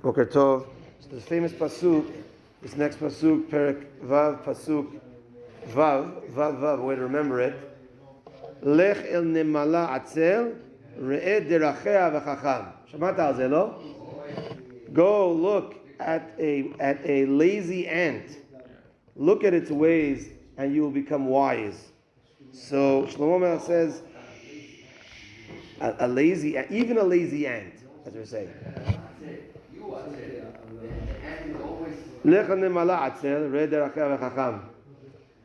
Boker Tov. So the famous pasuk, this next pasuk, Perek Vav, pasuk Vav, way to remember it. Lech el nemala atzel, re'ed derachea v'chacham. Shamata al ze, lo? Go look at a lazy ant. Look at its ways, and you will become wise. So Shlomo Melech says, even a lazy ant, as we're saying.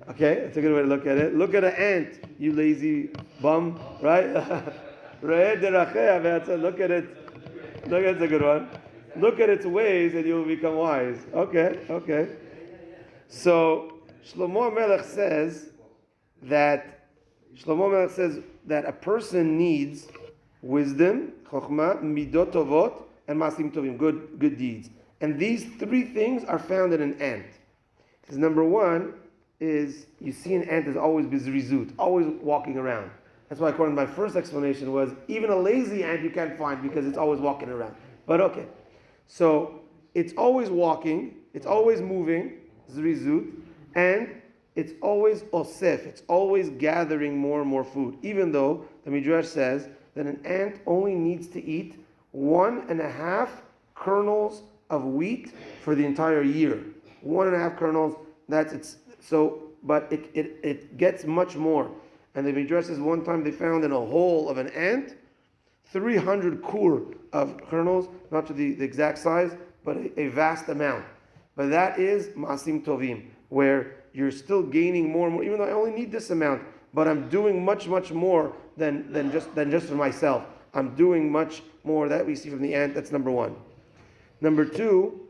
Okay, that's a good way to look at it. Look at an ant, you lazy bum, right? Look at it. It's a good one. Look at its ways and you will become wise. Okay. So Shlomo Melech says that a person needs wisdom, chokhmah, midot tovot, and masim tovim, good deeds. And these three things are found in an ant. Because number one is, you see an ant is always bizrizut, always walking around. That's why, according to my first explanation, was even a lazy ant you can't find because it's always walking around. But okay. So it's always walking, it's always moving, zrizut, and it's always osef, it's always gathering more and more food. Even though the Midrash says that an ant only needs to eat 1.5 kernels of wheat for the entire year. 1.5 kernels, that's it's so, but it gets much more. And the Midrash says one time they found in a hole of an ant 300 kur of kernels, not to the exact size, but a vast amount. But that is masim tovim, where you're still gaining more and more, even though I only need this amount, but I'm doing much more than just for myself. I'm doing much more. That we see from the ant. That's number one. Number two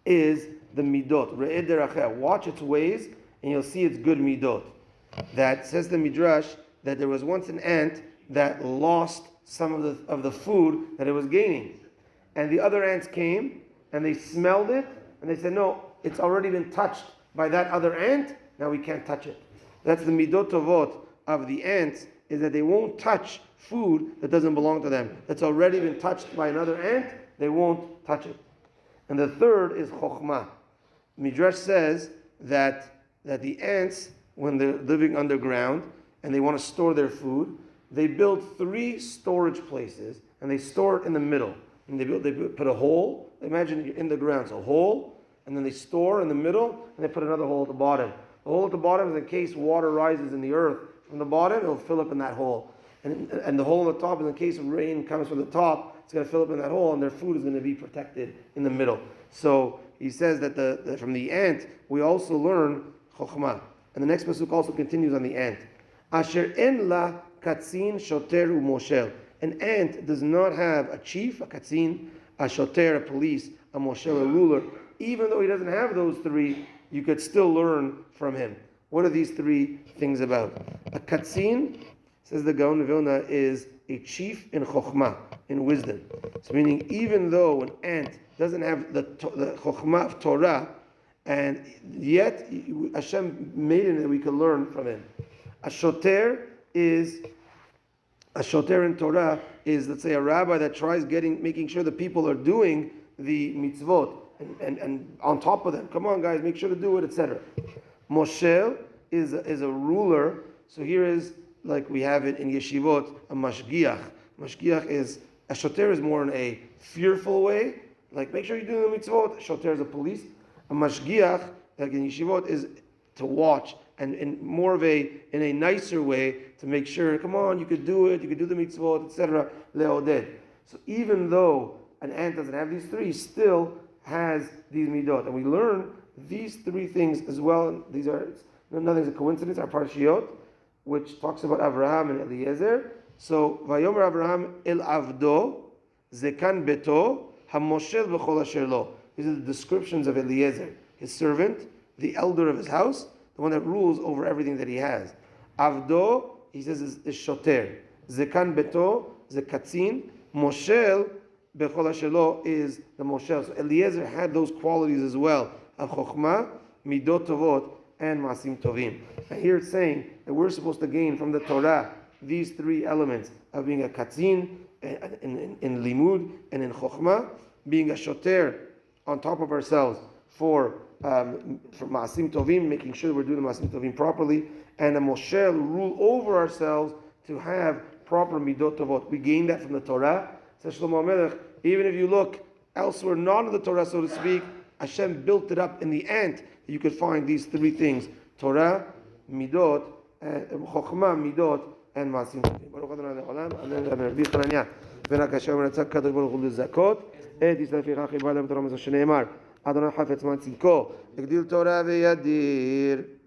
is the midot. Re'ed deracheh. Watch its ways, and you'll see its good midot. That says the Midrash that there was once an ant that lost some of the food that it was gaining, and the other ants came and they smelled it and they said, no, it's already been touched by that other ant. Now we can't touch it. That's the midot tovot of the ants, is that they won't touch food that doesn't belong to them. That's already been touched by another ant. They won't touch it. And the third is chokhmah. Midrash says that the ants, when they're living underground and they want to store their food, they build 3 storage places and they store it in the middle. And they put a hole. Imagine you're in the ground, so a hole, and then they store in the middle, and they put another hole at the bottom. The hole at the bottom is in case water rises in the earth from the bottom, it'll fill up in that hole. And the hole on the top is in case rain comes from the top, it's going to fill up in that hole, and their food is going to be protected in the middle. So he says that from the ant, we also learn chokhmah. And the next pasuk also continues on the ant. Asher en la katzin shoter u'moshel. An ant does not have a chief, a katzin, a shoter, a police, a moshel, a ruler. Even though he doesn't have those 3, you could still learn from him. What are these 3 things about? A katzin, says the Gaon of Vilna, is a chief in chokhmah, in wisdom. So meaning, even though an ant doesn't have the chokhmah of Torah, and yet Hashem made it that we can learn from him. A shoter in Torah is, let's say, a rabbi that tries making sure the people are doing the mitzvot and on top of them. Come on, guys, make sure to do it, etc. Moshel is a ruler. So here is, like we have it in yeshivot, a mashgiach. Mashgiach is, a shoter is more in a fearful way, like make sure you do the mitzvot. A shoter is a police. A mashgiach, like in yeshivot, is to watch, and in more of in a nicer way, to make sure, come on, you could do it, you could do the mitzvot, etc. Leoded. So even though an ant doesn't have these 3, still has these midot, and we learn these 3 things as well. And these are nothing's a coincidence. Our parshiot, which talks about Avraham and Eliezer. So Vayomer Avraham el avdo zekan beto hamoshel b'chol asher lo. These are the descriptions of Eliezer, his servant, the elder of his house, the one that rules over everything that he has. Avdo, he says, is shoter. Zekan beto, zekatzin. Moshel bechol asher lo is the moshel. So Eliezer had those qualities as well of chokhmah, midot tovot, and masim tovim. And here it's saying that we're supposed to gain from the Torah these 3 elements of being a katzin, in limud, and in chokhmah, being a shoter on top of ourselves for Maasim Tovim, making sure we're doing the Maasim Tovim properly, and a Moshel, rule over ourselves to have proper Midot Tovot. We gain that from the Torah. Says Shlomo HaMelech, even if you look elsewhere, not in the Torah, so to speak, Hashem built it up in the ant. You could find these three things: Torah, Midot, Chokhmah, Midot, and Maasim Tovim. Baruch Adonai Le'olam. Amen. Rabbi Chananya ben Akashya ben Ratzak Kadosh Baruch Hu Lezakot et Yisrael Ficha Chibad Torah Mezah Shneimar Adonai Hafetz Man Tzidko Egdil Torah ve'Yadir.